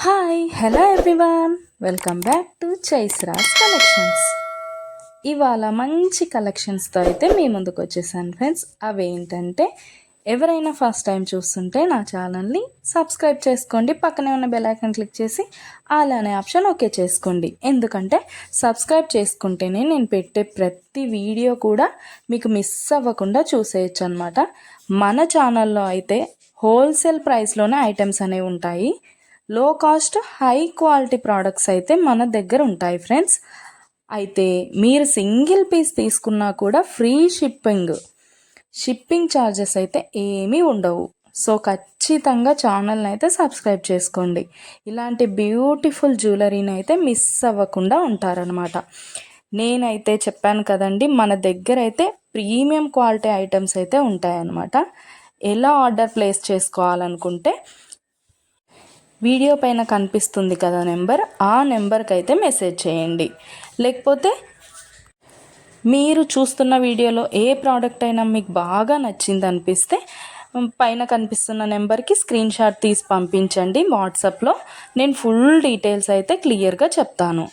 Hi hello everyone, welcome back to చైస్రాస్ collections. ఇవాళ మంచి కలెక్షన్స్తో అయితే మీ ముందుకు వచ్చేసాను ఫ్రెండ్స్. అవేంటంటే ఎవరైనా ఫస్ట్ టైం చూస్తుంటే నా ఛానల్ని సబ్స్క్రైబ్ చేసుకోండి, పక్కనే ఉన్న బెల్ ఐకాన్ క్లిక్ చేసి ఆల్ అనే ఆప్షన్ ఓకే చేసుకోండి. ఎందుకంటే సబ్స్క్రైబ్ చేసుకుంటేనే నేను పెట్టే ప్రతి వీడియో కూడా మీకు మిస్ అవ్వకుండా చూసేయచ్చు అనమాట. మన ఛానల్లో అయితే హోల్సేల్ ప్రైస్లోనే ఐటమ్స్ అనేవి ఉంటాయి. లో కాస్ట్ హై క్వాలిటీ ప్రోడక్ట్స్ అయితే మన దగ్గర ఉంటాయి ఫ్రెండ్స్. అయితే మీరు సింగిల్ పీస్ తీసుకున్నా కూడా ఫ్రీ షిప్పింగ్ ఛార్జెస్ అయితే ఏమీ ఉండవు. సో ఖచ్చితంగా ఛానల్ని అయితే సబ్స్క్రైబ్ చేసుకోండి. ఇలాంటి బ్యూటిఫుల్ జ్యువెలరీని అయితే మిస్ అవ్వకుండా ఉంటారనమాట. నేనైతే చెప్పాను కదండి, మన దగ్గర అయితే ప్రీమియం క్వాలిటీ ఐటమ్స్ అయితే ఉంటాయన్నమాట. ఎలా ఆర్డర్ ప్లేస్ చేసుకోవాలనుకుంటే వీడియో పైన కనిపిస్తుంది కదా నెంబర్, ఆ నెంబర్కి అయితే మెసేజ్ చేయండి. లేకపోతే మీరు చూస్తున్న వీడియోలో ఏ ప్రోడక్ట్ అయినా మీకు బాగా నచ్చింది అనిపిస్తే పైన కనిపిస్తున్న నెంబర్కి స్క్రీన్ షాట్ తీసి పంపించండి వాట్సాప్లో. నేను ఫుల్ డీటెయిల్స్ అయితే క్లియర్గా చెప్తాను.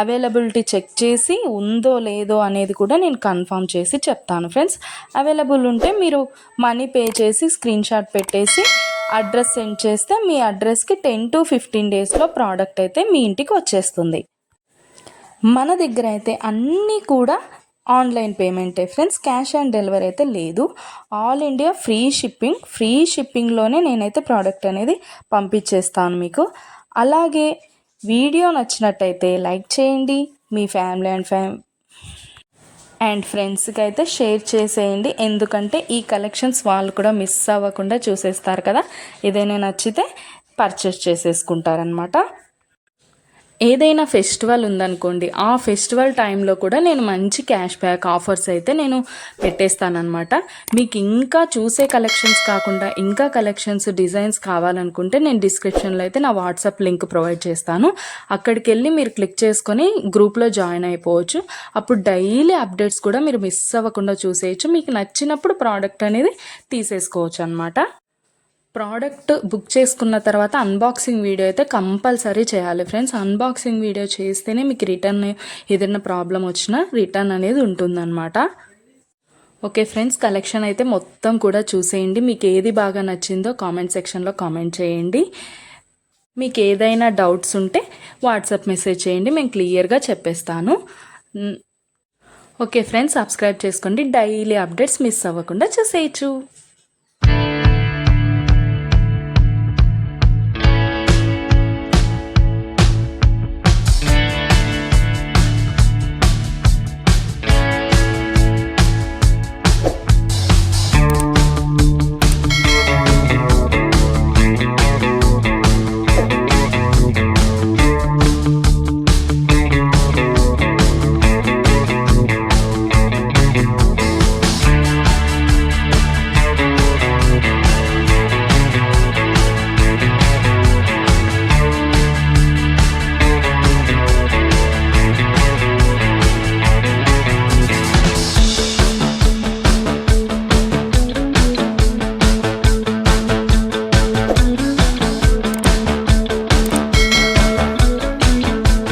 అవైలబిలిటీ చెక్ చేసి ఉందో లేదో అనేది కూడా నేను కన్ఫర్మ్ చేసి చెప్తాను ఫ్రెండ్స్. అవైలబుల్ ఉంటే మీరు మనీ పే చేసి స్క్రీన్ షాట్ పెట్టేసి అడ్రస్ సెండ్ చేస్తే మీ అడ్రస్కి 10 to 15 డేస్లో ప్రోడక్ట్ అయితే మీ ఇంటికి వచ్చేస్తుంది. మన దగ్గర అయితే అన్నీ కూడా ఆన్లైన్ పేమెంటే ఫ్రెండ్స్, క్యాష్ ఆన్ డెలివరీ అయితే లేదు. ఆల్ ఇండియా ఫ్రీ షిప్పింగ్లోనే నేనైతే ప్రోడక్ట్ అనేది పంపించేస్తాను మీకు. అలాగే వీడియో నచ్చినట్టయితే లైక్ చేయండి, మీ ఫ్యామిలీ అండ్ ఫ్రెండ్స్కి అయితే షేర్ చేసేయండి. ఎందుకంటే ఈ కలెక్షన్స్ వాళ్ళు కూడా మిస్ అవ్వకుండా చూసేస్తారు కదా, ఏదైనా నచ్చితే పర్చేస్ చేసేసుకుంటారనమాట. ఏదైనా ఫెస్టివల్ ఉందనుకోండి, ఆ ఫెస్టివల్ టైంలో కూడా నేను మంచి క్యాష్ బ్యాక్ ఆఫర్స్ అయితే నేను పెట్టేస్తానమాట. మీకు ఇంకా చూసే కలెక్షన్స్ కాకుండా ఇంకా కలెక్షన్స్ డిజైన్స్ కావాలనుకుంటే నేను డిస్క్రిప్షన్లో అయితే నా వాట్సాప్ లింక్ ప్రొవైడ్ చేస్తాను. అక్కడికి వెళ్ళి మీరు క్లిక్ చేసుకొని గ్రూప్లో జాయిన్ అయిపోవచ్చు. అప్పుడు డైలీ అప్డేట్స్ కూడా మీరు మిస్ అవ్వకుండా చూసేయచ్చు. మీకు నచ్చినప్పుడు ప్రోడక్ట్ అనేది తీసేసుకోవచ్చు అనమాట. ప్రోడక్ట్ బుక్ చేసుకున్న తర్వాత అన్బాక్సింగ్ వీడియో అయితే కంపల్సరీ చేయాలి ఫ్రెండ్స్. అన్బాక్సింగ్ వీడియో చేస్తేనే మీకు రిటర్న్ ఏదైనా ప్రాబ్లం వచ్చినా రిటర్న్ అనేది ఉంటుందన్నమాట. ఓకే ఫ్రెండ్స్, కలెక్షన్ అయితే మొత్తం కూడా చూసేయండి. మీకు ఏది బాగా నచ్చిందో కామెంట్ సెక్షన్లో కామెంట్ చేయండి. మీకు ఏదైనా డౌట్స్ ఉంటే వాట్సాప్ మెసేజ్ చేయండి, మేము క్లియర్గా చెప్పేస్తాను. ఓకే ఫ్రెండ్స్, సబ్స్క్రైబ్ చేసుకోండి, డైలీ అప్డేట్స్ మిస్ అవ్వకుండా చూసేయచ్చు.